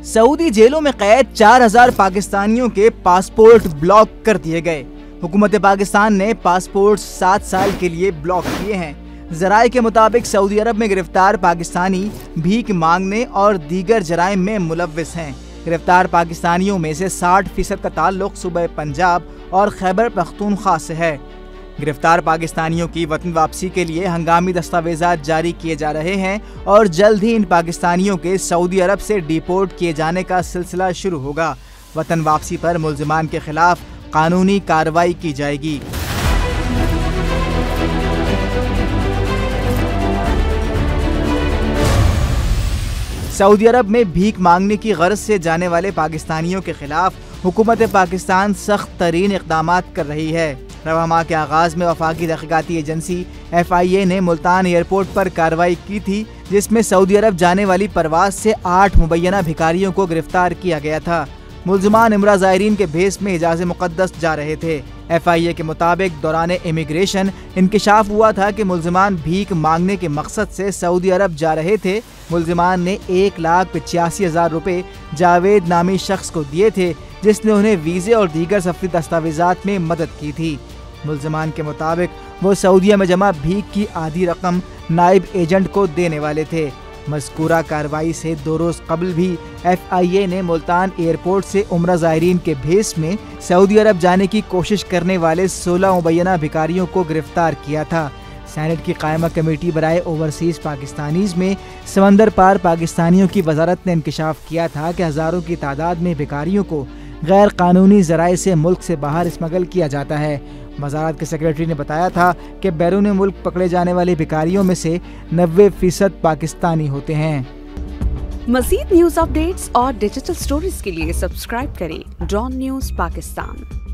Saudi जेलों में कैद 4000 पाकिस्तानियों के पासपोर्ट ब्लॉक कर दिए गए। हुकूमत पाकिस्तान ने पासपोर्ट 7 साल के लिए ब्लॉक किए हैं। जराये के मुताबिक सऊदी अरब में गिरफ्तार पाकिस्तानी भीख मांगने और दीगर जराइम में मुलव्विस हैं। गिरफ्तार पाकिस्तानियों में से 60% का ताल्लुक सूबे पंजाब और खैबर पख्तूनख्वा से है। गिरफ्तार पाकिस्तानियों की वतन वापसी के लिए हंगामी दस्तावेजात जारी किए जा रहे हैं और जल्द ही इन पाकिस्तानियों के सऊदी अरब से डिपोर्ट किए जाने का सिलसिला शुरू होगा। वतन वापसी पर मुल्जिमान के खिलाफ कानूनी कार्रवाई की जाएगी। सऊदी अरब में भीख मांगने की गर्ज से जाने वाले पाकिस्तानियों के खिलाफ हुकूमत पाकिस्तान सख्त तरीन इक़दाम कर रही है। रवा माह के आगाज में वफाकी तहक़ीक़ाती एजेंसी FIA ने मुल्तान एयरपोर्ट पर कार्रवाई की थी, जिसमें सऊदी अरब जाने वाली परवाज से 8 मुबैना भिखारियों को गिरफ्तार किया गया था। मुल्ज़िमान इमरा ज़ायरीन के भेस में हिजाज़ मुक़द्दस जा रहे थे। FIA के मुताबिक दौरान इमिग्रेशन इंकिशाफ हुआ था कि मुल्ज़िमान भीख मांगने के मकसद से सऊदी अरब जा रहे थे। मुल्ज़िमान ने 1,85,000 रुपये जावेद नामी शख्स को दिए थे, जिसने उन्हें वीज़े और दीगर सफरी दस्तावेजात में मदद की थी। मुल्ज़िमान के मुताबिक वो सऊदीया में जमा भीख की आधी रकम नायब एजेंट को देने वाले थे। मज़कूरा कार्रवाई से 2 रोज़ कबल भी FIA ने मुल्तान एयरपोर्ट से उम्रा ज़ायरीन के भेस में सऊदी अरब जाने की कोशिश करने वाले 16 मुबैना भिखारियों को गिरफ्तार किया था। सेनेट की कायमा कमेटी बराए ओवरसीज़ पाकिस्तानीज़ में समंदर पार पाकिस्तानियों की वजारत ने इंकशाफ किया था कि हज़ारों की तादाद में भिखारियों को गैर कानूनी ज़राए से मुल्क से बाहर स्मगल किया जाता है। वजारत के सेक्रेटरी ने बताया था कि बैरून मुल्क पकड़े जाने वाले भिखारियों में से 90% पाकिस्तानी होते हैं। मज़ीद न्यूज़ अपडेट्स और डिजिटल स्टोरीज के लिए सब्सक्राइब करें डॉन न्यूज़ पाकिस्तान।